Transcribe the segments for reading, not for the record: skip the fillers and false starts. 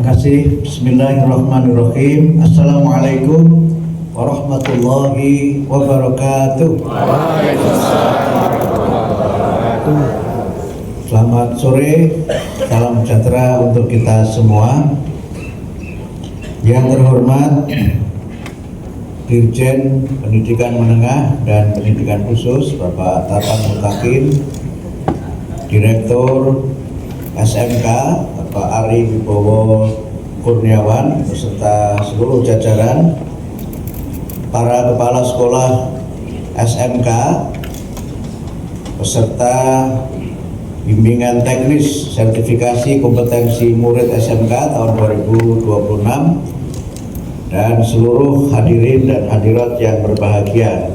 kasih. Bismillahirrahmanirrahim. Assalamualaikum warahmatullahi wabarakatuh. Selamat sore, salam sejahtera untuk kita semua. Yang terhormat Dirjen Pendidikan Menengah dan Pendidikan Khusus Bapak Tatang Mutakin, Direktur SMK Bapak Ari Wibowo Kurniawan beserta seluruh jajaran, para kepala sekolah SMK beserta bimbingan teknis sertifikasi kompetensi murid SMK tahun 2026 dan seluruh hadirin dan hadirat yang berbahagia.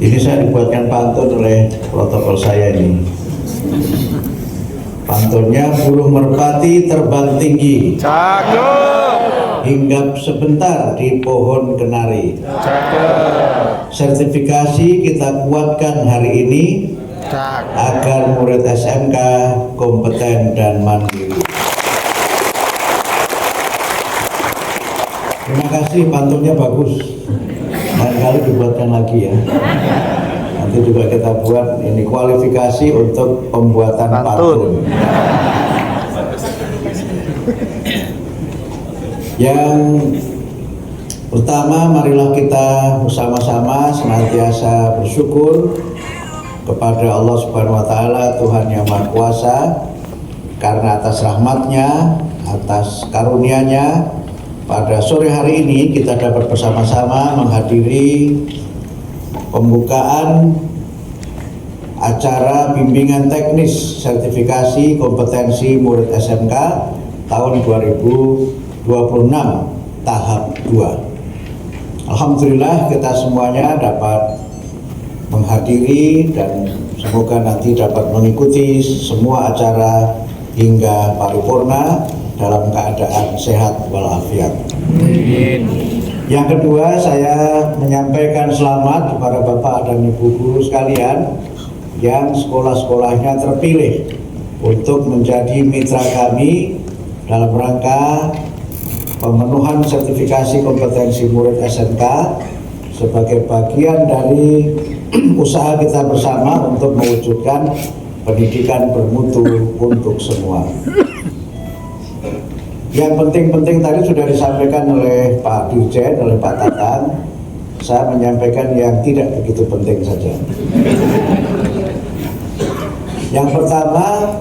Ini saya dibuatkan pantun oleh protokol saya ini. Pantunnya, burung merpati terbang tinggi, cakep, hinggap sebentar di pohon kenari. cakep, Sertifikasi kita kuatkan hari ini cakep. agar murid SMK kompeten dan mandiri. Terima kasih, pantunnya bagus. Lain kali dibuatkan lagi ya. Nanti juga kita buat ini kualifikasi untuk pembuatan pantun. Yang pertama, marilah kita bersama-sama senantiasa bersyukur kepada Allah Subhanahu wa Ta'ala, Tuhan yang Maha Kuasa, karena atas rahmatnya, atas karunia-Nya, pada sore hari ini kita dapat bersama-sama menghadiri pembukaan acara bimbingan teknis sertifikasi kompetensi murid SMK tahun 2026 tahap 2. Alhamdulillah kita semuanya dapat menghadiri dan semoga nanti dapat mengikuti semua acara hingga paripurna dalam keadaan sehat walafiat. Yang kedua, saya menyampaikan selamat kepada Bapak dan Ibu guru sekalian yang sekolah-sekolahnya terpilih untuk menjadi mitra kami dalam rangka pemenuhan sertifikasi kompetensi murid SMK sebagai bagian dari usaha kita bersama untuk mewujudkan pendidikan bermutu untuk semua. Yang penting-penting tadi sudah disampaikan oleh Pak Dirjen, oleh Pak Tatang. Saya menyampaikan yang tidak begitu penting saja. Yang pertama,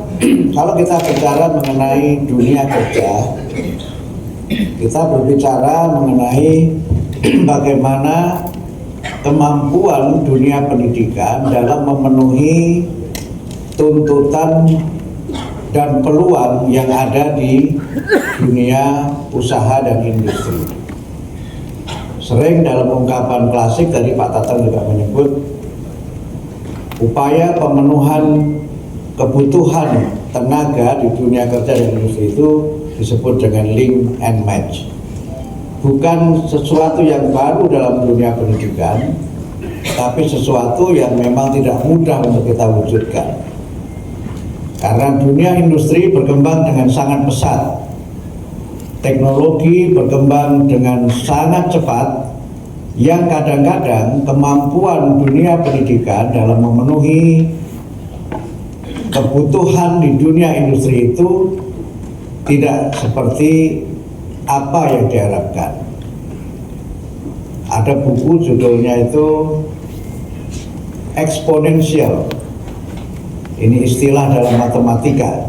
kalau kita bicara mengenai dunia kerja, kita berbicara mengenai bagaimana kemampuan dunia pendidikan dalam memenuhi tuntutan dan peluang yang ada di dunia usaha dan industri. Sering dalam ungkapan klasik tadi Pak Tatang juga menyebut upaya pemenuhan kebutuhan tenaga di dunia kerja dan industri itu disebut dengan link and match. Bukan sesuatu yang baru dalam dunia pendidikan, tapi sesuatu yang memang tidak mudah untuk kita wujudkan. Karena dunia industri berkembang dengan sangat pesat, teknologi berkembang dengan sangat cepat, yang kadang-kadang kemampuan dunia pendidikan dalam memenuhi kebutuhan di dunia industri itu tidak seperti apa yang diharapkan. Ada buku judulnya itu eksponensial. Ini istilah dalam matematika.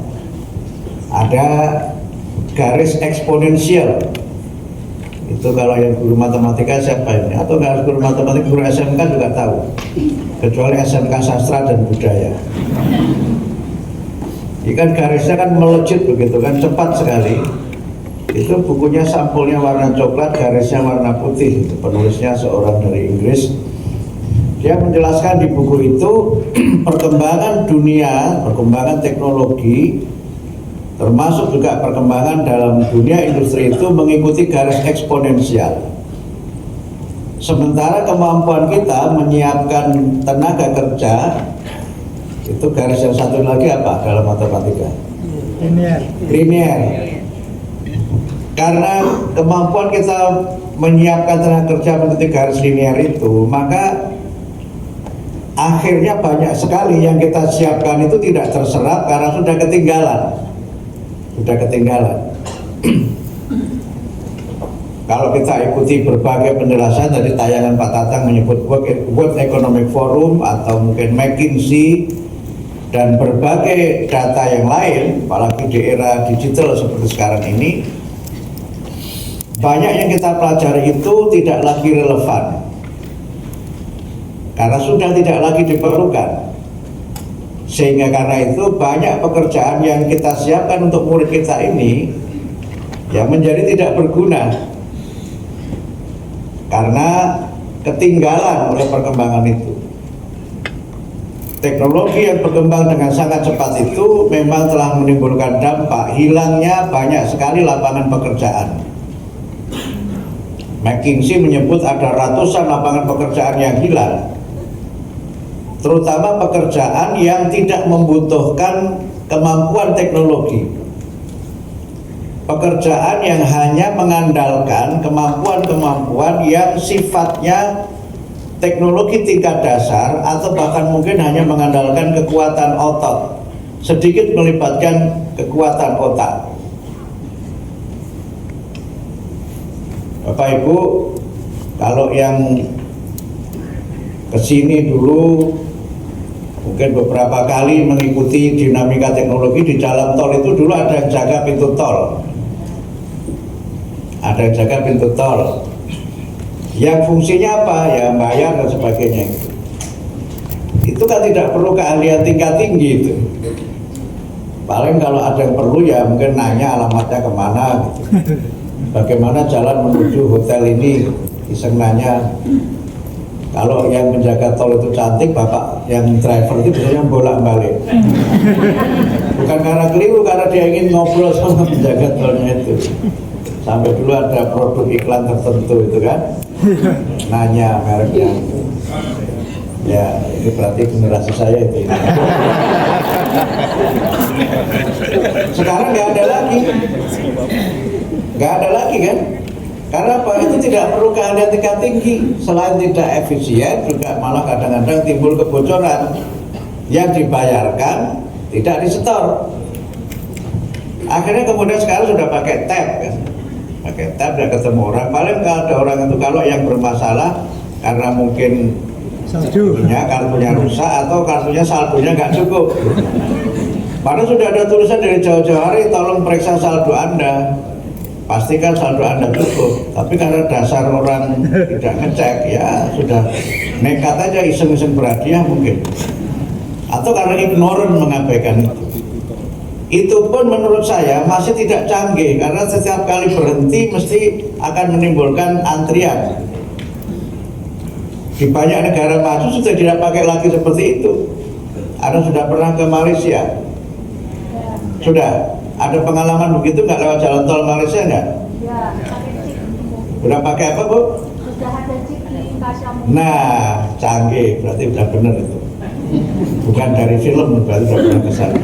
Ada garis eksponensial. Itu kalau yang guru matematika siapa ini? Atau nggak harus guru matematika, guru SMK juga tahu. Kecuali SMK Sastra dan Budaya. Ikan garisnya kan melejit begitu kan, cepat sekali. Itu bukunya sampulnya warna coklat, garisnya warna putih. Itu penulisnya seorang dari Inggris. Dia menjelaskan di buku itu perkembangan dunia, perkembangan teknologi, termasuk juga perkembangan dalam dunia industri itu mengikuti garis eksponensial. Sementara kemampuan kita menyiapkan tenaga kerja, itu garis yang satu lagi apa dalam matematika? Linear. Karena kemampuan kita menyiapkan tenaga kerja meniti garis linear itu, maka akhirnya banyak sekali yang kita siapkan itu tidak terserap karena sudah ketinggalan. Kalau kita ikuti berbagai penjelasan dari tayangan Pak Tatang menyebut World Economic Forum atau mungkin McKinsey dan berbagai data yang lain, apalagi di era digital seperti sekarang ini, banyak yang kita pelajari itu tidak lagi relevan karena sudah tidak lagi diperlukan. Sehingga karena itu banyak pekerjaan yang kita siapkan untuk murid kita ini yang menjadi tidak berguna karena ketinggalan oleh perkembangan itu. Teknologi yang berkembang dengan sangat cepat itu memang telah menimbulkan dampak hilangnya banyak sekali lapangan pekerjaan. McKinsey menyebut ada ratusan lapangan pekerjaan yang hilang, terutama pekerjaan yang tidak membutuhkan kemampuan teknologi. Pekerjaan yang hanya mengandalkan kemampuan-kemampuan yang sifatnya teknologi tingkat dasar atau bahkan mungkin hanya mengandalkan kekuatan otot, sedikit melibatkan kekuatan otak. Bapak Ibu, kalau yang kesini dulu mungkin beberapa kali mengikuti dinamika teknologi di jalan tol itu, dulu ada yang jaga pintu tol. Ada yang jaga pintu tol. Yang fungsinya apa? Ya bayar dan sebagainya. Itu kan tidak perlu keahlian tingkat tinggi itu. Paling kalau ada yang perlu ya mungkin nanya alamatnya kemana gitu. Bagaimana jalan menuju hotel ini, iseng nanya. Kalau yang menjaga tol itu cantik, bapak yang driver itu biasanya bolak-balik. Bukan karena keliru, karena dia ingin ngobrol sama penjaga tolnya itu. Sampai dulu ada produk iklan tertentu itu kan, nanya mereknya. Ya, ini berarti generasi saya itu. Sekarang nggak ada lagi kan? Karena apa? Itu tidak perlu keahlian tingkat tinggi. Selain tidak efisien, juga malah kadang-kadang timbul kebocoran yang dibayarkan tidak disetor. Akhirnya kemudian sekarang sudah pakai tab kan? Pakai tab dan ketemu orang. Paling kalau ada orang itu kalau yang bermasalah karena mungkin kartunya rusak atau kartunya saldonya nggak cukup. Padahal sudah ada tulisan dari jauh-jauh hari, tolong periksa saldo Anda. Pastikan saldo Anda cukup, tapi karena dasar orang tidak ngecek, ya sudah nekat aja iseng-iseng berhadiah mungkin, atau karena ignoran mengabaikan itu pun menurut saya masih tidak canggih, karena setiap kali berhenti mesti akan menimbulkan antrian. Di banyak negara maju sudah tidak pakai lagi seperti itu. Anda sudah pernah ke Malaysia? Sudah? Ada pengalaman begitu nggak lewat jalan tol Malaysia nggak? Ya, pakai chip. Udah pakai apa Bu? Sudah ada chip di Kasamu. Nah, canggih, berarti udah benar itu. Bukan dari film, berarti udah pernah kesana.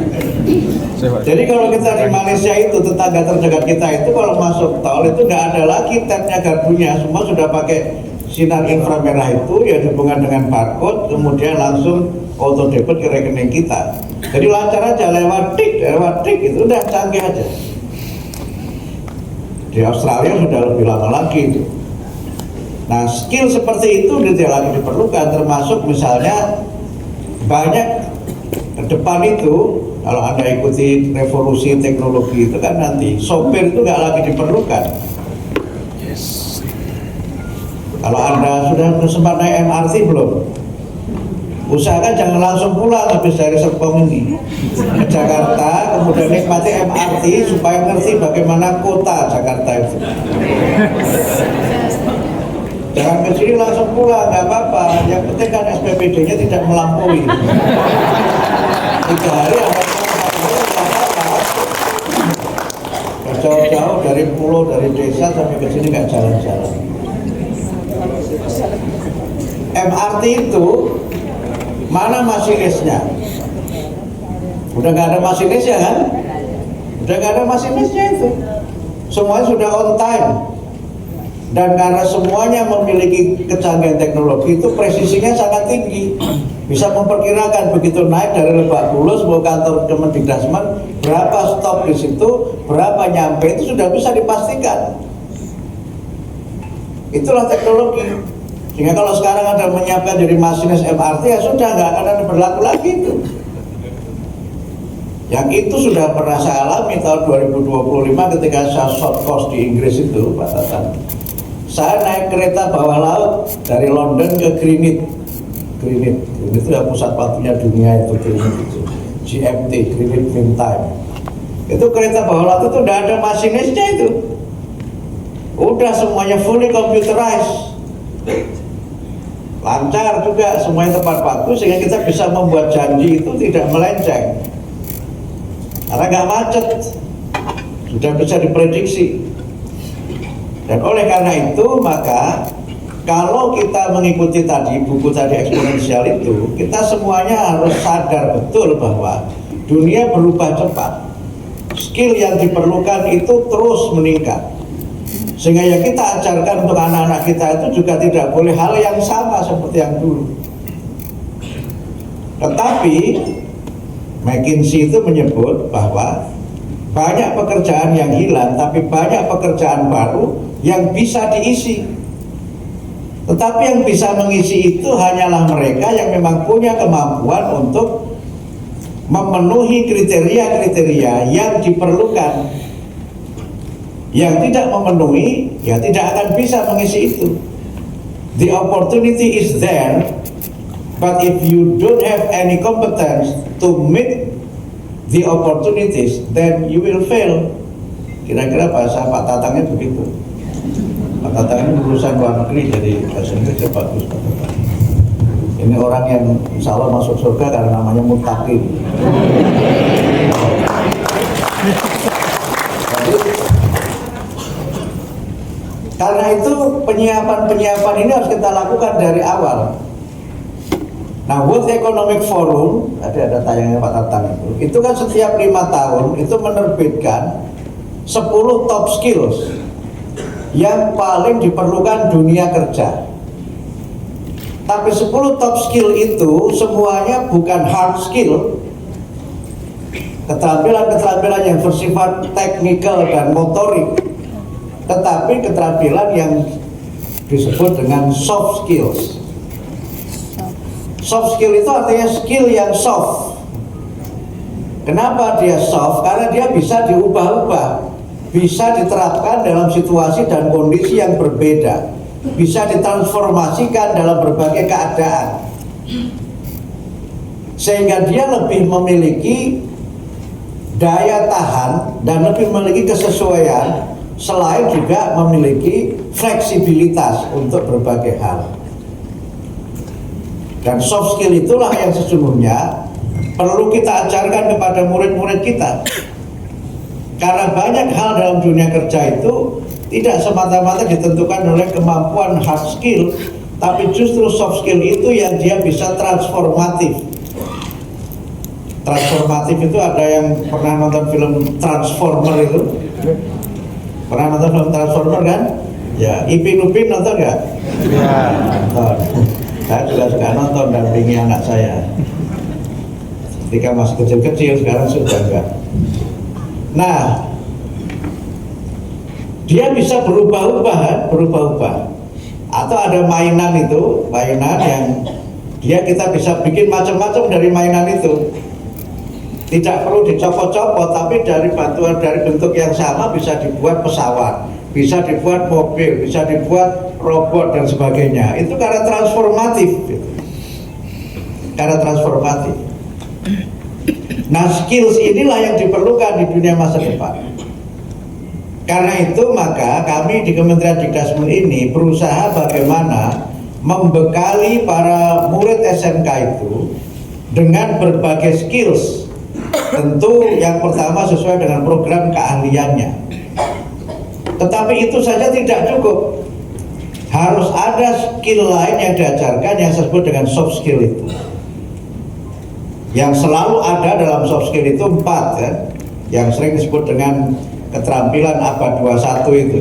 Jadi kalau kita di Malaysia itu, tetangga terdekat kita itu kalau masuk tol itu nggak ada lagi tabnya gardunya, semua sudah pakai sinar inframerah itu ya dihubungkan dengan barcode, kemudian langsung auto debit ke rekening kita. Jadi lancar aja, lewat tik itu udah canggih aja. Di Australia sudah lebih lama lagi itu. Nah, skill seperti itu tidak lagi diperlukan, termasuk misalnya banyak ke depan itu kalau Anda ikuti revolusi teknologi itu kan nanti sopir itu nggak lagi diperlukan. Kalau Anda sudah sempat naik MRT belum? Usahakan jangan langsung pulang habis dari Serpong ini ke Jakarta, kemudian nikmati MRT supaya ngerti bagaimana kota Jakarta itu. Jangan ke sini langsung pulang, nggak apa-apa. Yang penting kan SPPD-nya tidak melampaui. 3 hari atau 4 hari nggak apa-apa. Jauh-jauh dari pulau, dari desa sampai ke sini nggak jalan-jalan. MRT itu mana masinisnya? Udah nggak ada masinisnya kan? Udah nggak ada masinisnya itu. Semuanya sudah on time. Dan karena semuanya memiliki kecanggihan teknologi itu presisinya sangat tinggi. Bisa memperkirakan begitu naik dari Lebak Bulus mau kantor Kemendikbudrismen berapa stop di situ, berapa nyampe itu sudah bisa dipastikan. Itulah teknologi. Sehingga kalau sekarang ada menyiapkan jadi masinis MRT ya sudah nggak akan ada berlaku lagi itu. Yang itu sudah pernah saya alami tahun 2025 ketika saya short course di Inggris itu, Pak Tatan. Saya naik kereta bawah laut dari London ke Greenwich. Greenwich itu ya pusat waktunya dunia itu, Greenwich itu. GMT, Greenwich Mean Time. Itu kereta bawah laut itu udah ada masinisnya itu. Udah semuanya fully computerized. Lancar juga, semuanya tepat waktu sehingga kita bisa membuat janji itu tidak melenceng. Karena nggak macet, sudah bisa diprediksi. Dan oleh karena itu maka kalau kita mengikuti tadi buku tadi eksponensial itu, kita semuanya harus sadar betul bahwa dunia berubah cepat. Skill yang diperlukan itu terus meningkat. Sehingga yang kita ajarkan untuk anak-anak kita itu juga tidak boleh hal yang sama seperti yang dulu. Tetapi McKinsey itu menyebut bahwa banyak pekerjaan yang hilang, tapi banyak pekerjaan baru yang bisa diisi. Tetapi yang bisa mengisi itu hanyalah mereka yang memang punya kemampuan untuk memenuhi kriteria-kriteria yang diperlukan. Yang tidak memenuhi, ya tidak akan bisa mengisi itu. The opportunity is there, but if you don't have any competence to meet the opportunities, then you will fail. Kira-kira bahasa Pak Tatangnya begitu. Pak Tatang ini lulusan luar negeri, jadi bahasa Inggrisnya bagus Pak Tatang. Ini orang yang insya Allah masuk surga karena namanya muttaqin. Karena itu penyiapan ini harus kita lakukan dari awal. Nah, World Economic Forum, ada tayangnya Pak Tatang itu kan setiap 5 tahun itu menerbitkan 10 top skills yang paling diperlukan dunia kerja. Tapi 10 top skill itu semuanya bukan hard skill, keterampilan-keterampilan yang bersifat teknikal dan motorik, tetapi keterampilan yang disebut dengan soft skills. Soft skill itu artinya skill yang soft. Kenapa dia soft? Karena dia bisa diubah-ubah, bisa diterapkan dalam situasi dan kondisi yang berbeda, bisa ditransformasikan dalam berbagai keadaan, sehingga dia lebih memiliki daya tahan dan lebih memiliki kesesuaian, selain juga memiliki fleksibilitas untuk berbagai hal. Dan soft skill itulah yang sesungguhnya perlu kita ajarkan kepada murid-murid kita. Karena banyak hal dalam dunia kerja itu tidak semata-mata ditentukan oleh kemampuan hard skill, tapi justru soft skill itu yang dia bisa transformatif. Transformatif itu ada yang pernah nonton film Transformer itu? Pernah nonton film Transformer kan? Ya, Ipin Upin nonton nggak? Ya. Nonton. Saya juga suka nonton dan dampingi anak saya. Ketika masih kecil-kecil, sekarang sudah enggak. Nah, dia bisa berubah-ubah. Atau ada mainan itu, mainan yang kita bisa bikin macam-macam dari mainan itu. Tidak perlu dicopot-copot, tapi dari bentuk yang sama bisa dibuat pesawat, bisa dibuat mobil, bisa dibuat robot dan sebagainya. Itu karena transformatif. Karena transformatif. Nah, skills inilah yang diperlukan di dunia masa depan. Karena itu maka kami di Kementerian Dikdasmen ini berusaha bagaimana membekali para murid SMK itu dengan berbagai skills. Tentu yang pertama sesuai dengan program keahliannya. Tetapi itu saja tidak cukup. Harus ada skill lain yang diajarkan yang disebut dengan soft skill itu. Yang selalu ada dalam soft skill itu 4 kan. yang sering disebut dengan keterampilan abad 21 itu,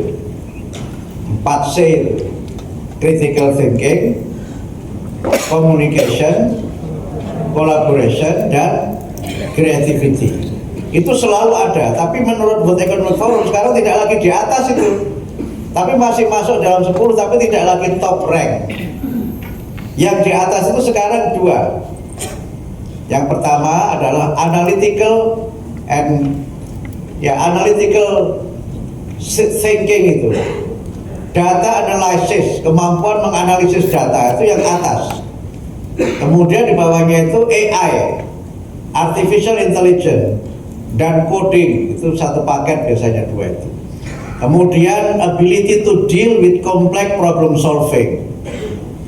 4C itu, critical thinking, communication, collaboration, dan creativity. Itu selalu ada, tapi menurut World Economic Forum sekarang tidak lagi di atas itu, tapi masih masuk dalam 10, tapi tidak lagi top rank. Yang di atas itu sekarang 2. Yang pertama adalah analytical thinking itu, data analysis, kemampuan menganalisis data itu yang atas. Kemudian di bawahnya itu AI, artificial intelligence, dan coding, itu satu paket biasanya 2 itu. Kemudian ability to deal with complex problem solving.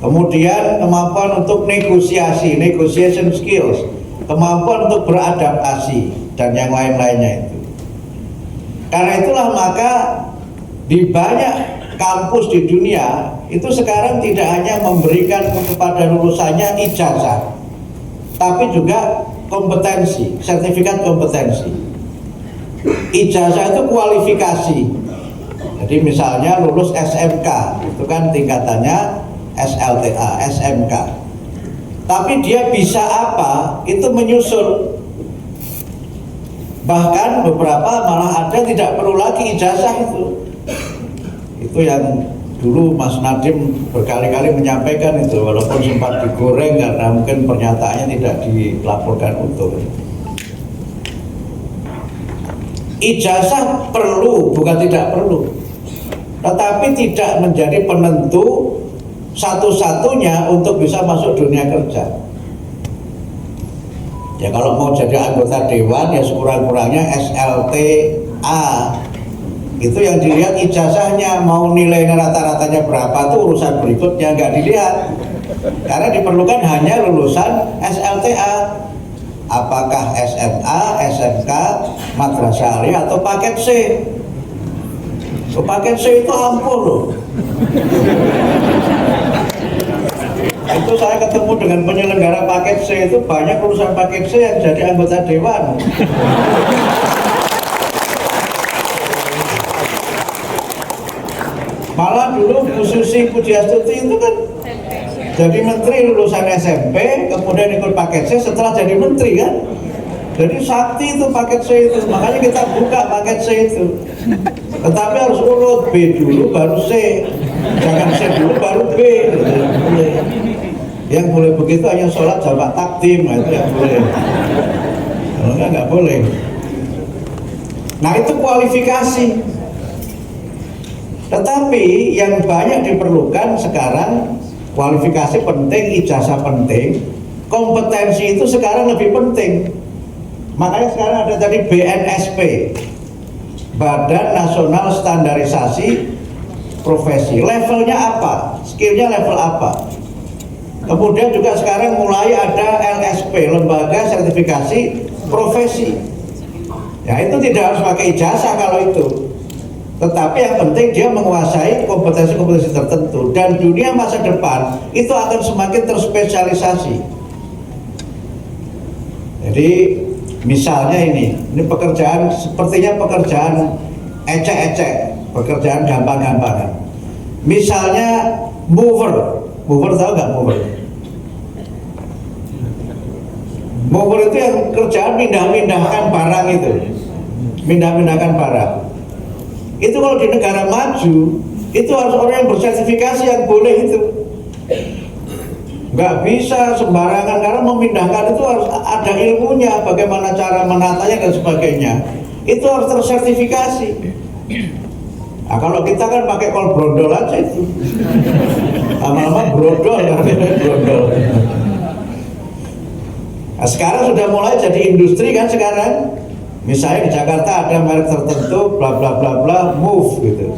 Kemudian kemampuan untuk negosiasi, negotiation skills, kemampuan untuk beradaptasi, dan yang lain-lainnya itu. Karena itulah maka di banyak kampus di dunia itu sekarang tidak hanya memberikan kepada lulusannya ijazah, tapi juga kompetensi, sertifikat kompetensi. Ijazah itu kualifikasi. Jadi misalnya lulus SMK, itu kan tingkatannya SLTA, SMK. Tapi dia bisa apa? Itu menyusul. Bahkan beberapa malah ada tidak perlu lagi ijazah itu. Itu yang dulu Mas Nadiem berkali-kali menyampaikan itu, walaupun sempat digoreng karena mungkin pernyataannya tidak dilaporkan utuh. Ijazah perlu, bukan tidak perlu, tetapi tidak menjadi penentu satu-satunya untuk bisa masuk dunia kerja. Ya kalau mau jadi anggota dewan ya sekurang-kurangnya SLTA. Itu yang dilihat ijazahnya, mau nilainya rata-ratanya berapa tuh urusan berikutnya, nggak dilihat. Karena diperlukan hanya lulusan SLTA. Apakah SMA, SMK, madrasah aliyah atau paket C. Paket C itu ampuh loh. Itu saya ketemu dengan penyelenggara paket C, itu banyak lulusan paket C yang jadi anggota dewan. Malah dulu Bu Susi Pujiastuti itu kan jadi menteri lulusan SMP, kemudian ikut paket C setelah jadi menteri kan. Jadi sakti itu paket C itu, makanya kita buka paket C itu. Tetapi harus urut, B dulu baru C, jangan C dulu baru B. Yang boleh begitu hanya sholat jamak takdim, itu yang boleh. Kalau nggak boleh. Nah itu kualifikasi. Tetapi yang banyak diperlukan sekarang, kualifikasi penting, ijazah penting, kompetensi itu sekarang lebih penting. Makanya sekarang ada tadi BNSP, Badan Nasional Standarisasi Profesi. Levelnya apa? Skillnya level apa? Kemudian juga sekarang mulai ada LSP, Lembaga Sertifikasi Profesi. Ya itu tidak harus pakai ijazah kalau itu. Tetapi yang penting dia menguasai kompetensi-kompetensi tertentu, dan dunia masa depan itu akan semakin terspesialisasi. Jadi misalnya ini pekerjaan sepertinya pekerjaan ecek-ecek, pekerjaan gampang-gampangan. Misalnya mover tahu nggak mover? Mover itu yang kerjaan pindah-pindahkan barang itu, pindah-pindahkan barang. Itu kalau di negara maju itu harus orang yang bersertifikasi yang boleh itu. Nggak bisa sembarangan, karena memindahkan itu harus ada ilmunya, bagaimana cara menatanya dan sebagainya. Itu harus tersertifikasi. Nah, kalau kita kan pakai kol brondol aja itu, lama-lama brodol karena brondol. Nah, sekarang sudah mulai jadi industri kan sekarang. Misalnya di Jakarta ada merek tertentu, bla bla bla bla, move gitu.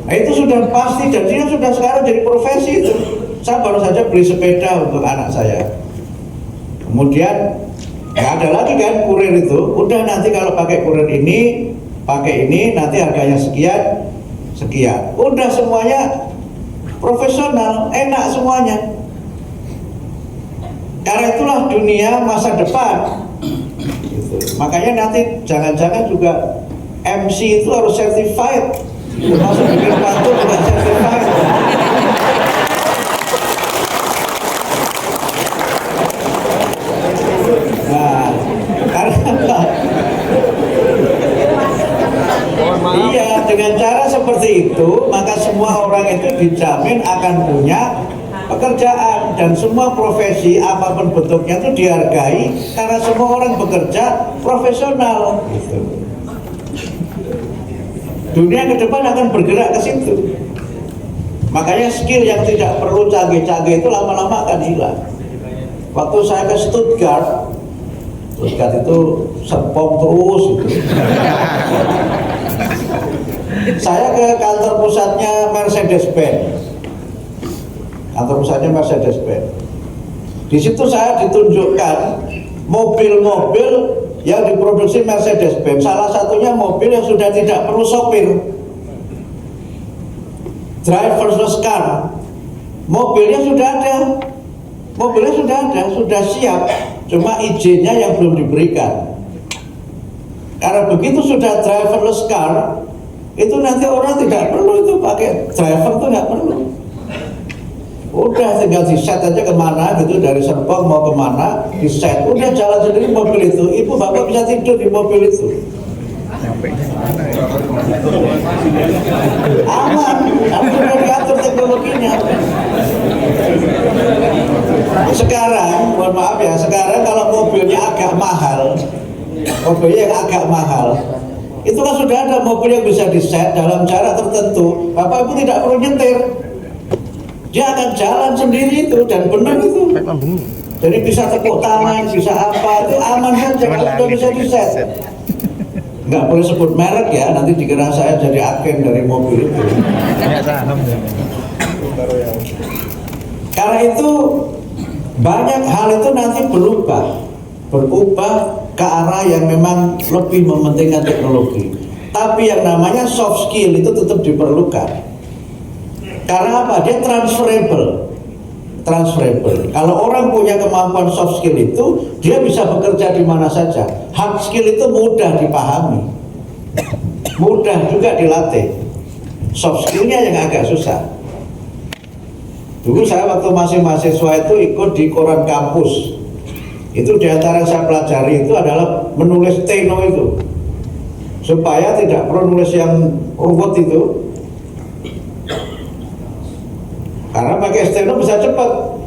Nah, itu sudah pasti, jadinya sudah sekarang jadi profesi itu. Saya baru saja beli sepeda untuk anak saya. Kemudian nggak ada lagi kan kurir itu. Udah nanti kalau pakai kurir ini, pakai ini, nanti harganya sekian, sekian. Udah semuanya profesional, enak semuanya. Karena itulah dunia masa depan. Gitu. Makanya nanti jangan-jangan juga MC itu harus certified, termasuk bikin pantun juga certified. Nah, karena iya, dengan cara seperti itu maka semua orang itu dijamin akan punya pekerjaan, dan semua profesi apapun bentuknya itu dihargai karena semua orang bekerja profesional gitu. Dunia ke depan akan bergerak ke situ. Makanya skill yang tidak perlu canggih-canggih itu lama-lama akan hilang. Waktu saya ke Stuttgart itu serpong terus gitu. Saya ke kantor pusatnya Mercedes-Benz. Kantor pusatnya Mercedes-Benz. Di situ saya ditunjukkan mobil-mobil yang diproduksi Mercedes-Benz. Salah satunya mobil yang sudah tidak perlu sopir, driverless car. Mobilnya sudah ada, sudah siap. Cuma izinnya yang belum diberikan. Karena begitu sudah driverless car, itu nanti orang tidak perlu itu pakai driver, itu nggak perlu. Udah tinggal di set aja kemana gitu, dari Serpong mau kemana di set, udah jalan sendiri mobil itu. Ibu bapak bisa tidur di mobil itu. Aman, sudah diatur teknologinya. Sekarang, mohon maaf ya, sekarang kalau mobilnya agak mahal, itu kan sudah ada mobil yang bisa di-set dalam jarak tertentu. Bapak Ibu tidak perlu nyetir, dia akan jalan sendiri itu, dan benar itu. Jadi bisa tepuk tangan, bisa apa, itu aman saja kalau sudah bisa di-set. Nggak boleh sebut merek ya, nanti dikira saya jadi agen dari mobil itu. Karena itu banyak hal itu nanti berubah ke arah yang memang lebih mementingkan teknologi. Tapi yang namanya soft skill itu tetap diperlukan. Karena apa? Dia transferable. Kalau orang punya kemampuan soft skill itu, dia bisa bekerja di mana saja. Hard skill itu mudah dipahami, mudah juga dilatih. Soft skillnya yang agak susah. Dulu saya waktu masih mahasiswa itu ikut di koran kampus. Itu diantara yang saya pelajari itu adalah menulis steno itu, supaya tidak perlu nulis yang ruwet itu. Karena pakai steno bisa cepat.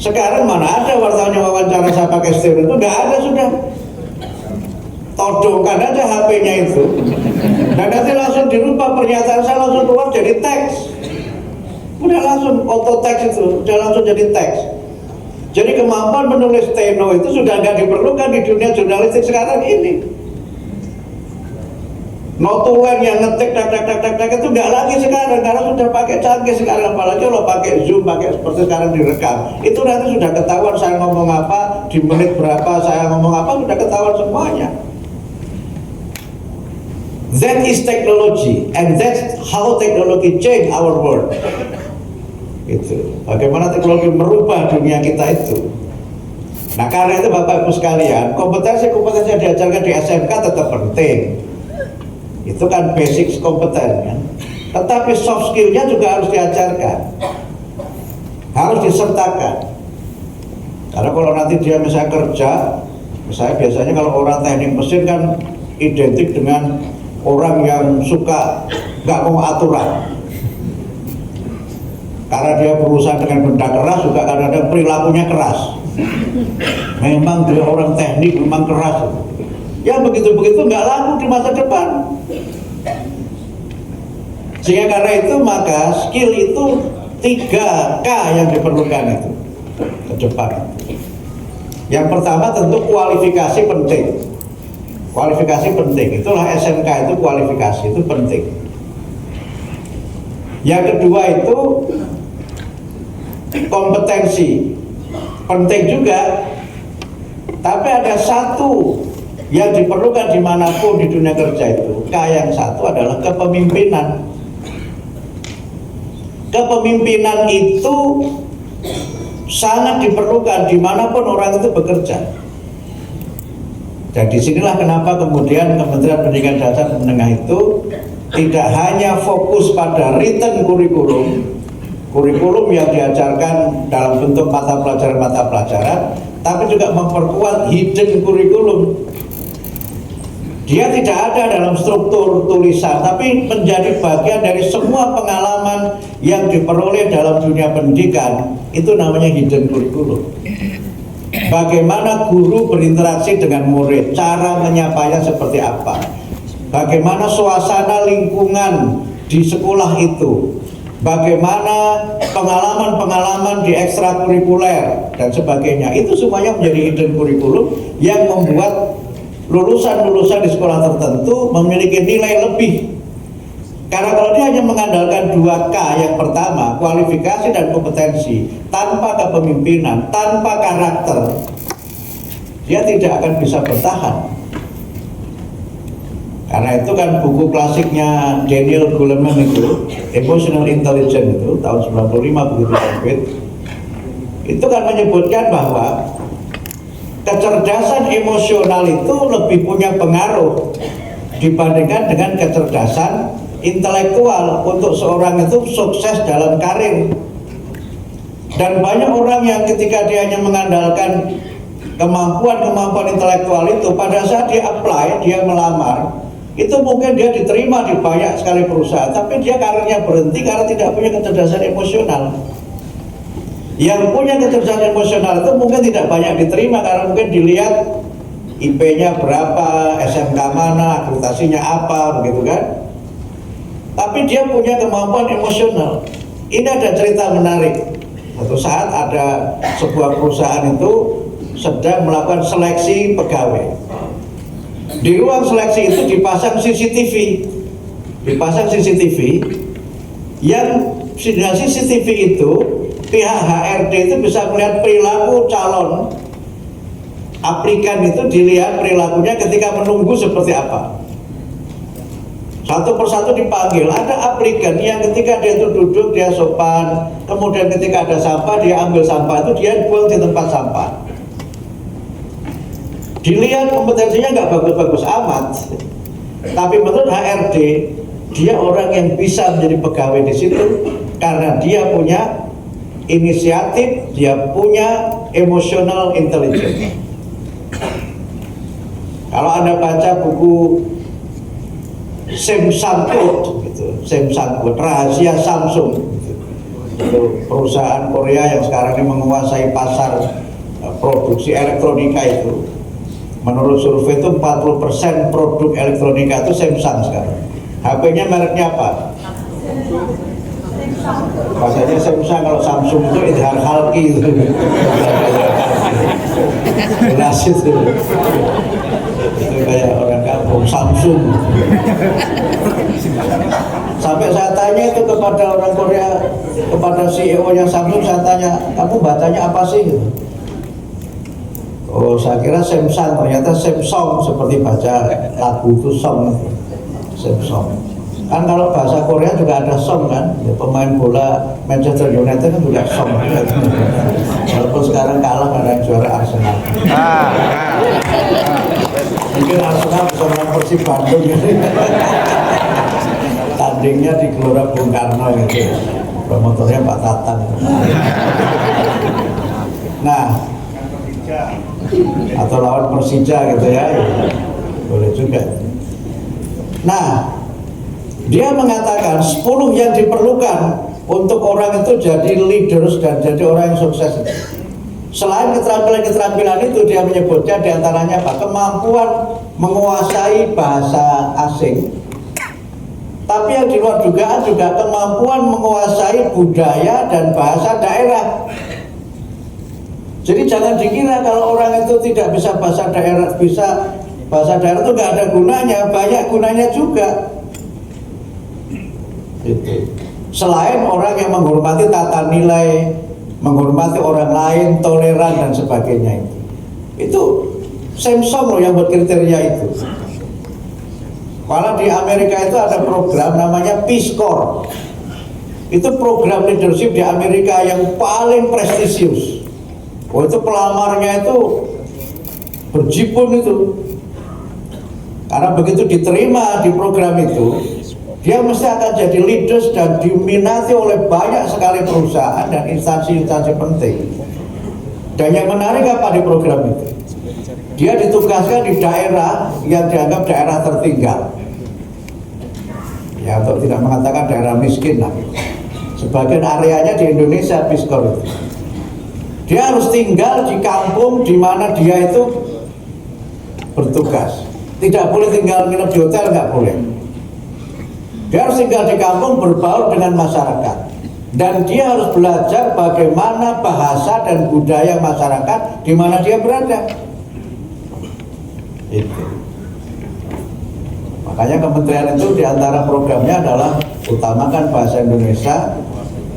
Sekarang mana ada wartawan yang wawancara saya pakai steno, itu nggak ada sudah. Todongkan aja HP-nya itu, dan nanti langsung dirubah pernyataan saya, langsung keluar jadi teks. Udah langsung auto teks itu, udah langsung jadi teks. Jadi kemampuan menulis steno itu sudah nggak diperlukan di dunia jurnalistik sekarang ini. Notulen yang ngetik tak itu nggak lagi sekarang, karena sudah pakai canggih sekarang, apalagi kalau pakai Zoom, pakai seperti sekarang direkam. Itu nanti sudah ketahuan saya ngomong apa, di menit berapa saya ngomong apa, sudah ketahuan semuanya. That is technology, and that's how technology change our world. Itu bagaimana teknologi merubah dunia kita itu. Nah, karena itu Bapak Ibu sekalian, kompetensi yang diajarkan di SMK tetap penting. Itu kan basic kompeten kan. Tetapi soft skill-nya juga harus diajarkan, harus disertakan. Karena kalau nanti dia misalnya kerja, misalnya biasanya kalau orang teknik mesin kan identik dengan orang yang suka nggak mau aturan. Karena dia berusaha dengan benda keras, juga kadang-kadang perilakunya keras. Memang dia orang teknik, memang keras. Ya begitu-begitu nggak laku di masa depan. Sehingga karena itu maka skill itu 3K yang diperlukan itu ke depan. Yang pertama tentu kualifikasi penting. Kualifikasi penting, itulah SMK itu, kualifikasi itu penting. Yang kedua itu kompetensi penting juga. Tapi ada satu yang diperlukan dimanapun di dunia kerja itu, K yang satu adalah kepemimpinan. Kepemimpinan itu sangat diperlukan dimanapun orang itu bekerja. Dan disinilah kenapa kemudian Kementerian Pendidikan Dasar dan Menengah itu tidak hanya fokus pada written kurikulum yang diajarkan dalam bentuk mata pelajaran, tapi juga memperkuat hidden kurikulum. Dia tidak ada dalam struktur tulisan, tapi menjadi bagian dari semua pengalaman yang diperoleh dalam dunia pendidikan. Itu namanya hidden kurikulum. Bagaimana guru berinteraksi dengan murid, cara menyapanya seperti apa, bagaimana suasana lingkungan di sekolah itu, bagaimana pengalaman-pengalaman di ekstrakurikuler dan sebagainya. Itu semuanya menjadi hidden kurikulum yang membuat lulusan-lulusan di sekolah tertentu memiliki nilai lebih. Karena kalau dia hanya mengandalkan 2K yang pertama, kualifikasi dan kompetensi, tanpa kepemimpinan, tanpa karakter, dia tidak akan bisa bertahan. Karena itu kan buku klasiknya Daniel Goleman itu, Emotional Intelligence itu, tahun 95 begitu terbit, itu kan menyebutkan bahwa kecerdasan emosional itu lebih punya pengaruh dibandingkan dengan kecerdasan intelektual untuk seorang itu sukses dalam karir. Dan banyak orang yang ketika dia hanya mengandalkan kemampuan intelektual itu, pada saat dia apply, dia melamar, itu mungkin dia diterima di banyak sekali perusahaan, tapi dia karirnya berhenti karena tidak punya kecerdasan emosional. Yang punya kecerdasan emosional itu mungkin tidak banyak diterima karena mungkin dilihat IP-nya berapa, SMK mana, akreditasinya apa, begitu kan. Tapi dia punya kemampuan emosional. Ini ada cerita menarik. Suatu saat ada sebuah perusahaan itu sedang melakukan seleksi pegawai. Di ruang seleksi itu dipasang CCTV. Yang dengan CCTV itu pihak HRD itu bisa melihat perilaku calon aplikan, itu dilihat perilakunya ketika menunggu seperti apa. Satu persatu dipanggil. Ada aplikan yang ketika dia itu duduk, dia sopan, kemudian ketika ada sampah, dia ambil sampah itu, dia buang di tempat sampah. Dilihat kompetensinya nggak bagus-bagus amat, tapi menurut HRD, dia orang yang bisa menjadi pegawai di situ karena dia punya inisiatif, dia punya emotional intelligence. Kalau Anda baca buku Samsung gitu, Samsung rahasia Samsung gitu. Itu perusahaan Korea yang sekarang ini menguasai pasar produksi elektronika itu. Menurut survei itu 40% produk elektronika itu Samsung sekarang. HP-nya mereknya apa? Bahasanya Samsung, kalau Samsung itu Idhar Halki itu. Jelas itu. Itu kayak orang kampung, Samsung. Sampai saya tanya itu kepada orang Korea, kepada CEO-nya Samsung, saya tanya, kamu bacanya apa sih? Oh, saya kira Samsung, ternyata Samsung, seperti baca lagu itu song. Samsung. Kan kalau bahasa Korea juga ada song kan, ya, pemain bola Manchester United kan juga song. Walaupun sekarang kalah karena juara Arsenal. Mungkin Arsenal bisa menang Persib Bandung gitu. Tandingnya di Gelora Bung Karno gitu. Promotornya Pak Tatang. Nah, atau lawan Persija gitu ya, boleh juga. Nah, dia mengatakan 10 yang diperlukan untuk orang itu jadi leaders dan jadi orang yang sukses. Selain keterampilan-keterampilan itu, dia menyebutnya diantaranya apa? Kemampuan menguasai bahasa asing. Tapi yang di luar dugaan juga kemampuan menguasai budaya dan bahasa daerah. Jadi jangan dikira kalau orang itu tidak bisa bahasa daerah, itu nggak ada gunanya, banyak gunanya juga. Itu. Selain orang yang menghormati tata nilai, menghormati orang lain, toleran dan sebagainya itu Samsung loh yang buat kriteria itu. Malah di Amerika itu ada program namanya Peace Corps. Itu program leadership di Amerika yang paling prestisius. Oh, itu pelamarnya itu berjipun itu. Karena begitu diterima di program itu, dia mesti akan jadi leaders dan diminati oleh banyak sekali perusahaan dan instansi-instansi penting. Dan yang menarik apa di program itu? Dia ditugaskan di daerah yang dianggap daerah tertinggal. Ya, untuk tidak mengatakan daerah miskin lah. Sebagian areanya di Indonesia Piskor itu. Dia harus tinggal di kampung di mana dia itu bertugas. Tidak boleh tinggal nginep di hotel, nggak boleh. Dia harus tinggal di kampung, berbaur dengan masyarakat. Dan dia harus belajar bagaimana bahasa dan budaya masyarakat di mana dia berada. Itu. Makanya kementerian itu diantara programnya adalah utamakan bahasa Indonesia,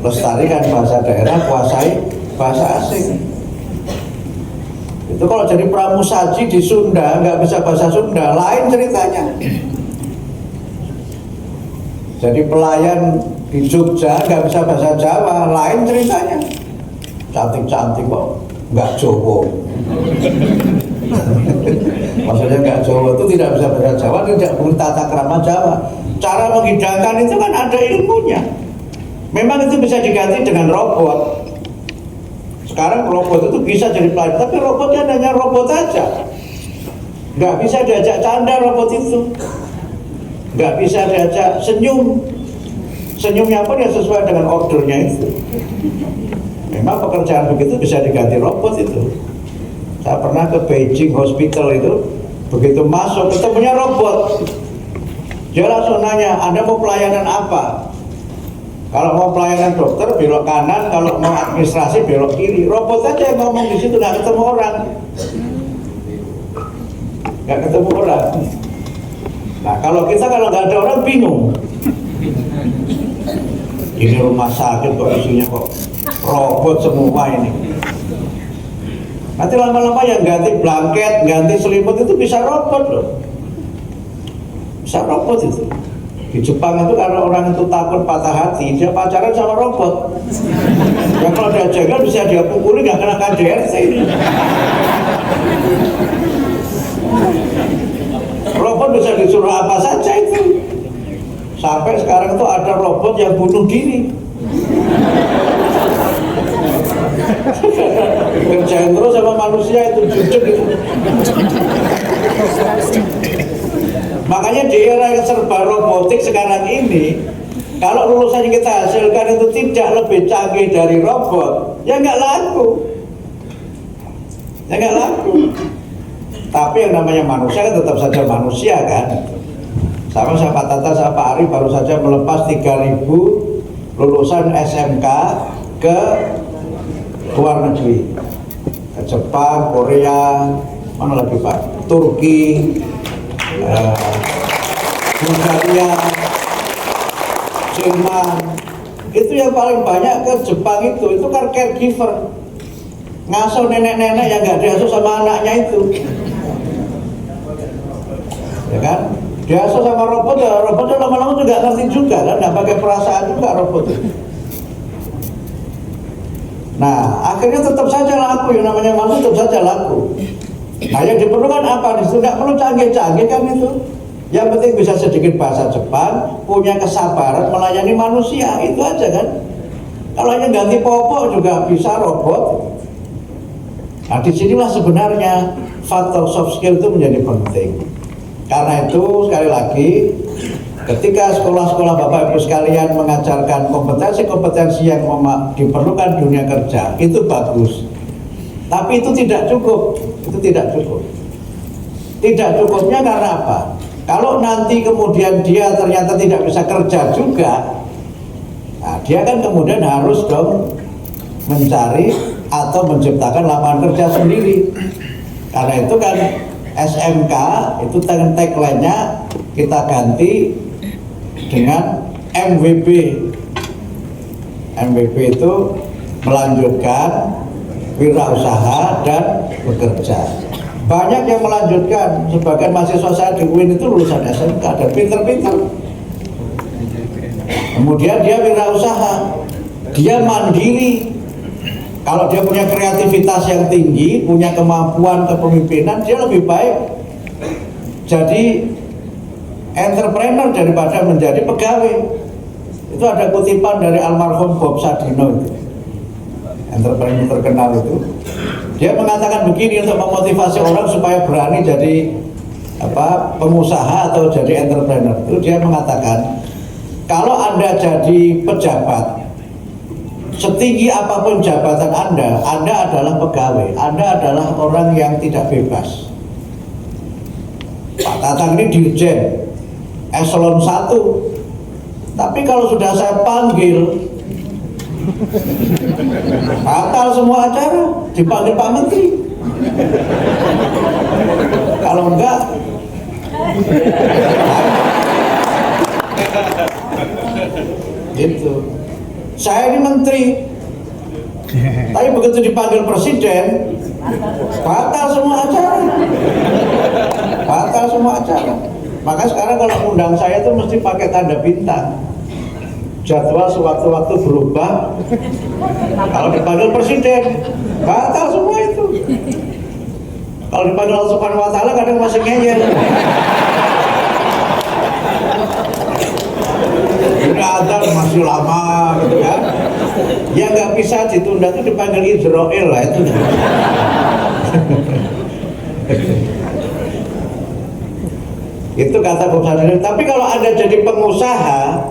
lestarikan bahasa daerah, kuasai bahasa asing. Itu kalau jadi pramusaji di Sunda nggak bisa bahasa Sunda, lain ceritanya. Jadi pelayan di Jogja nggak bisa bahasa Jawa, lain ceritanya. Cantik-cantik kok, nggak Jawa. Maksudnya nggak Jawa itu tidak bisa bahasa Jawa, tidak punya tata krama Jawa. Cara menghidangkan itu kan ada ilmunya. Memang itu bisa diganti dengan robot. Sekarang robot itu bisa jadi pelayan, tapi robotnya hanya robot aja. Nggak bisa diajak canda robot itu. Nggak bisa diajak senyum. Senyumnya pun ya sesuai dengan ordernya itu. Memang pekerjaan begitu bisa diganti robot itu. Saya pernah ke Beijing Hospital itu, begitu masuk ketemunya robot. Dia langsung nanya, Anda mau pelayanan apa? Kalau mau pelayanan dokter belok kanan, kalau mau administrasi belok kiri. Robot aja yang ngomong di situ, nggak ketemu orang. Nggak ketemu orang. Nah kalau nggak ada orang bingung. Ini rumah sakit kok isinya kok robot semua ini. Nanti lama-lama yang ganti blanket, ganti selimut itu bisa robot loh. Bisa robot itu. Di Jepang itu kalau orang itu takut patah hati, dia pacaran sama robot. Ya kalau dia jagal bisa dia pukuli, nggak kena KDRT. Robot bisa disuruh apa saja itu. Sampai sekarang itu ada robot yang bunuh diri. Kerjain terus sama manusia itu jujur gitu. Makanya di era yang serba robotik sekarang ini, kalau lulusan yang kita hasilkan itu tidak lebih canggih dari robot, ya nggak laku. Ya nggak laku. Tapi yang namanya manusia kan tetap saja manusia kan. Sama Pak Tata, sama Pak Ari baru saja melepas 3.000 lulusan SMK ke luar negeri, ke Jepang, Korea, mana lagi Pak, Turki, Bulgaria, Jerman. Itu yang paling banyak ke Jepang itu kan caregiver, ngasuh nenek-nenek yang nggak diasuh sama anaknya itu, ya kan? Diasuh sama robot, ya robotnya lama-lama juga ngerti juga kan, nggak pakai perasaan juga robot itu. Nah, akhirnya tetap saja laku, yang namanya manusia tetap saja laku. Nah, yang diperlukan apa? Disitu nggak perlu canggih-canggih kan itu. Yang penting bisa sedikit bahasa Jepang, punya kesabaran melayani manusia, itu aja kan. Kalau hanya ganti popok juga bisa robot. Nah, disinilah sebenarnya faktor soft skill itu menjadi penting. Karena itu sekali lagi, ketika sekolah-sekolah Bapak Ibu sekalian mengajarkan kompetensi-kompetensi yang diperlukan dunia kerja, itu bagus. Tapi itu tidak cukup. Itu tidak cukup. Tidak cukupnya karena apa? Kalau nanti kemudian dia ternyata tidak bisa kerja juga, nah dia kan kemudian harus dong mencari atau menciptakan lapangan kerja sendiri. Karena itu kan SMK itu tagline-nya kita ganti dengan MWB. MWB itu melanjutkan wirausaha dan bekerja. Banyak yang melanjutkan, sebagian mahasiswa saya di UIN itu lulusan SMK dan pinter-pinter. Kemudian dia wirausaha, dia mandiri. Kalau dia punya kreativitas yang tinggi, punya kemampuan kepemimpinan, dia lebih baik jadi entrepreneur daripada menjadi pegawai. Itu ada kutipan dari almarhum Bob Sadino itu, entrepreneur terkenal itu. Dia mengatakan begini untuk memotivasi orang supaya berani jadi pengusaha atau jadi entrepreneur. Itu dia mengatakan, kalau Anda jadi pejabat, setinggi apapun jabatan Anda adalah pegawai, Anda adalah orang yang tidak bebas. Pak Tatang ini dirjen eselon 1, tapi kalau sudah saya panggil, batal semua acara, dipanggil Pak Menteri. Kalau enggak, gitu. Saya ini menteri, tapi begitu dipanggil presiden, batal semua acara. Batal semua acara. Maka sekarang kalau undang saya itu mesti pakai tanda bintang. Jadwal sewaktu-waktu berubah. Kalau dipanggil presiden, batal semua itu. Kalau dipanggil Allah Subhanahu wa Ta'ala kadang masih ngeyel. Ini azan masih lama gitu kan. Ya nggak bisa ditunda, itu dipanggil Israel lah itu. Itu kata Bob Sadino. Tapi kalau Anda jadi pengusaha,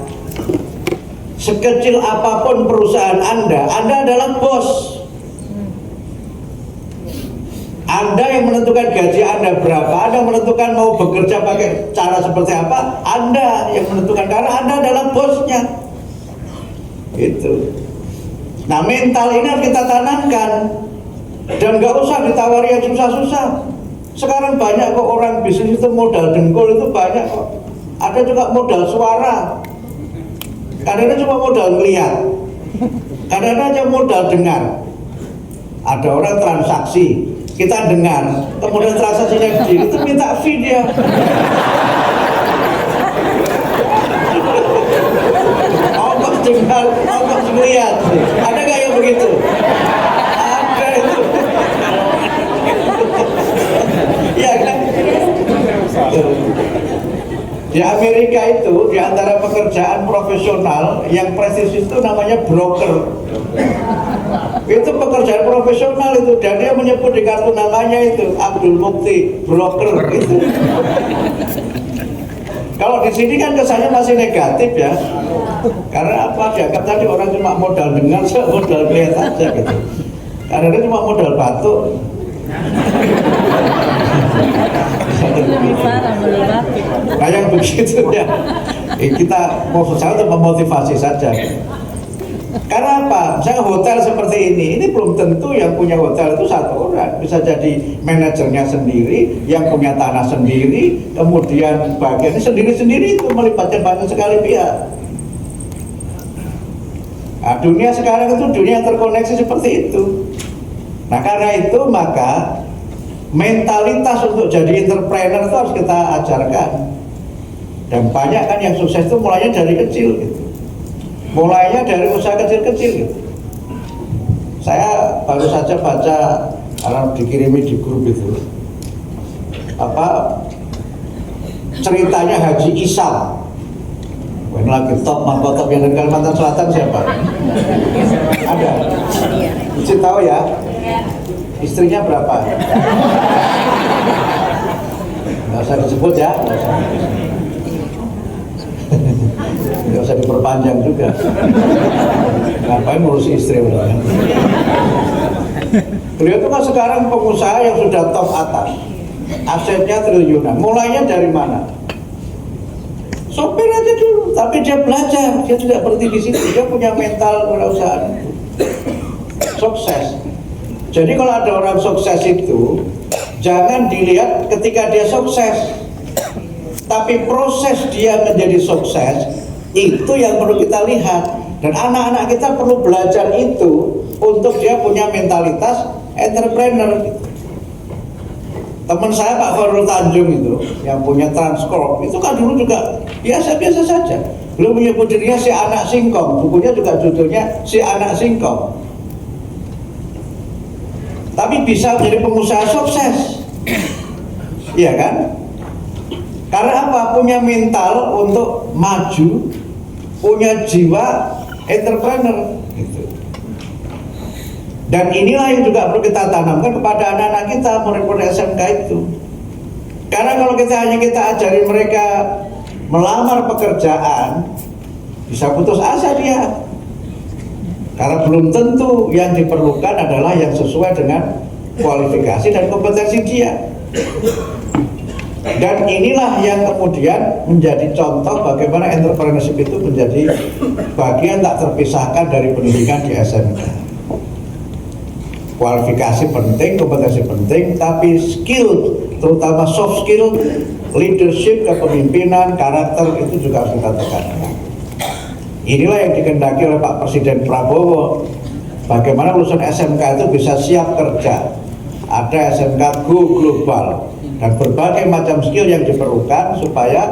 sekecil apapun perusahaan Anda adalah bos. Anda yang menentukan gaji Anda berapa, Anda menentukan mau bekerja pakai cara seperti apa, Anda yang menentukan, karena Anda adalah bosnya. Itu. Nah, mental ini harus kita tanamkan, dan nggak usah ditawari yang susah-susah. Sekarang banyak kok orang bisnis itu modal dengkul itu banyak kok. Ada juga modal suara. Kadang-kadang cuma modal melihat, kadang-kadang aja modal dengar. Ada orang transaksi, kita dengar, kemudian transaksinya kecil, itu minta fee dia. Ongkos dengar, ongkos melihat. Ada nggak yang begitu? Ada itu. Ya kan? Di Amerika itu, di antara pekerjaan profesional yang prestisius itu namanya broker. Itu pekerjaan profesional itu, dan dia menyebut di kartu namanya itu Abdul Mukti, broker itu. Kalau di sini kan kesannya masih negatif ya, karena apa? Dianggap tadi orang cuma modal dengar, modal melihat aja gitu. Karena dia cuma modal batuk. Nah yang begitu ya, kita mau untuk memotivasi saja. Karena apa? Misalnya hotel seperti ini belum tentu yang punya hotel itu satu orang. Bisa jadi manajernya sendiri, yang punya tanah sendiri, kemudian bagiannya sendiri-sendiri, itu melibatkan banyak sekali pihak. Nah, dunia sekarang itu dunia terkoneksi seperti itu. Nah karena itu maka mentalitas untuk jadi entrepreneur itu harus kita ajarkan. Dan banyak kan yang sukses itu mulainya dari kecil gitu. Mulainya dari usaha kecil-kecil gitu. Saya baru saja baca, karena dikirimi di grup itu, ceritanya Haji Isam. Ini lagi top mahkotop yang dari Kalimantan Selatan siapa? Ada? Mesti tahu ya? Istrinya berapa? Nggak usah disebut ya? Nggak usah diperpanjang juga. Ngapain ngurusi istri udah? Beliau itu kan sekarang pengusaha yang sudah top atas, asetnya triliunan. Mulainya dari mana? Sopir aja dulu, tapi dia belajar, dia tidak berhenti di situ, dia punya mental kewirausahaan itu. Sukses. Jadi kalau ada orang sukses itu, jangan dilihat ketika dia sukses, tapi proses dia menjadi sukses itu yang perlu kita lihat. Dan anak-anak kita perlu belajar itu untuk dia punya mentalitas entrepreneur. Teman saya Pak Khairul Tanjung itu yang punya Transcorp, itu kan dulu juga biasa-biasa saja. Belum menyebut dirinya si anak singkong, bukunya juga judulnya si anak singkong. Tapi bisa menjadi pengusaha sukses, iya kan? Karena apa? Punya mental untuk maju, punya jiwa entrepreneur gitu. Dan inilah yang juga perlu kita tanamkan kepada anak-anak kita, murid-murid SMK itu. Karena kalau kita ajari mereka melamar pekerjaan, bisa putus asa dia. Karena belum tentu yang diperlukan adalah yang sesuai dengan kualifikasi dan kompetensi dia. Dan inilah yang kemudian menjadi contoh bagaimana entrepreneurship itu menjadi bagian tak terpisahkan dari pendidikan di SMK. Kualifikasi penting, kompetensi penting, tapi skill, terutama soft skill, leadership, kepemimpinan, karakter itu juga harus kita tekankan. Inilah yang dikehendaki oleh Pak Presiden Prabowo. Bagaimana lulusan SMK itu bisa siap kerja. Ada SMK Go Global dan berbagai macam skill yang diperlukan supaya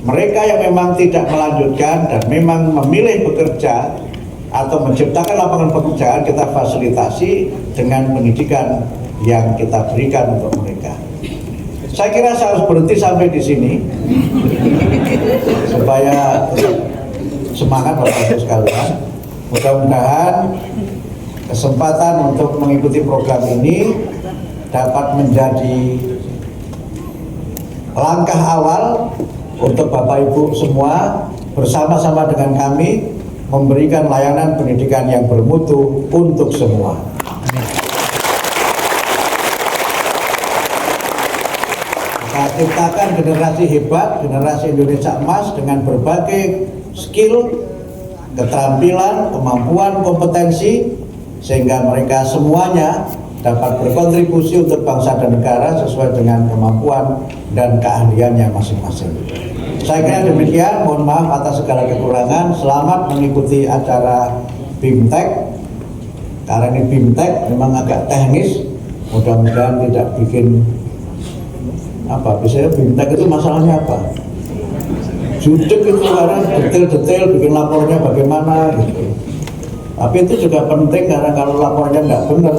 mereka yang memang tidak melanjutkan dan memang memilih bekerja atau menciptakan lapangan pekerjaan, kita fasilitasi dengan pendidikan yang kita berikan untuk mereka. Saya kira saya harus berhenti sampai di sini supaya semangat Bapak-Ibu sekalian. Mudah-mudahan kesempatan untuk mengikuti program ini dapat menjadi langkah awal untuk Bapak Ibu semua bersama-sama dengan kami memberikan layanan pendidikan yang bermutu untuk semua. Kita ciptakan generasi hebat, generasi Indonesia emas dengan berbagai skill, keterampilan, kemampuan, kompetensi, sehingga mereka semuanya dapat berkontribusi untuk bangsa dan negara sesuai dengan kemampuan dan keahliannya masing-masing. Saya kira demikian, mohon maaf atas segala kekurangan. Selamat mengikuti acara BIMTEK. Karena ini BIMTEK memang agak teknis, mudah-mudahan tidak bikin apa, biasanya BIMTEK itu masalahnya apa? Judek itu karena detail-detail bikin lapornya bagaimana gitu. Tapi itu juga penting karena kalau lapornya nggak benar,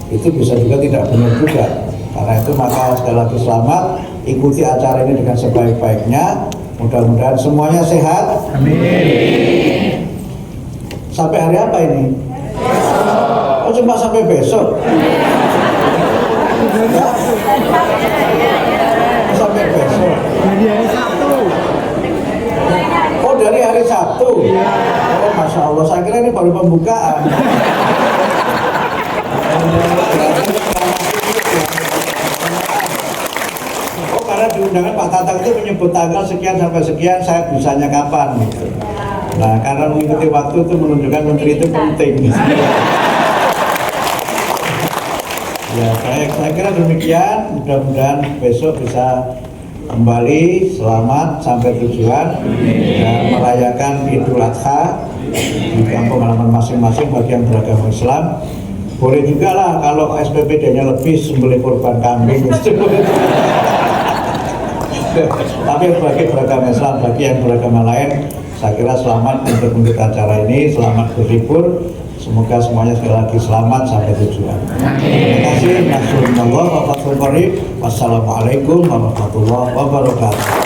itu bisa juga tidak benar juga. Karena itu maka sekali lagi selamat, ikuti acara ini dengan sebaik-baiknya. Mudah-mudahan semuanya sehat. Amin. Sampai hari apa ini? Oh, cuma sampai besok. Ya? Sampai besok. Oh, dari hari Sabtu. Oh, Masya Allah, saya kira ini baru pembukaan. Oh, karena di undangan Pak Tatang itu menyebut tanggal sekian sampai sekian, saya bisanya kapan gitu. Nah, karena mengikuti waktu itu menunjukkan menteri itu penting. Ya, saya kira demikian. Mudah-mudahan besok bisa kembali selamat sampai tujuan dan merayakan Idul Adha di kampung halaman masing-masing bagi yang beragama Islam. Boleh juga lah kalau SPPD-nya lebih sembelih kurban kambing. Tapi bagi beragama Islam, bagi yang beragama lain, saya kira selamat untuk mengikuti acara ini, selamat berlibur. Semoga semuanya sekali lagi selamat sampai tujuan. Terima kasih. Wassalamualaikum warahmatullahi wabarakatuh.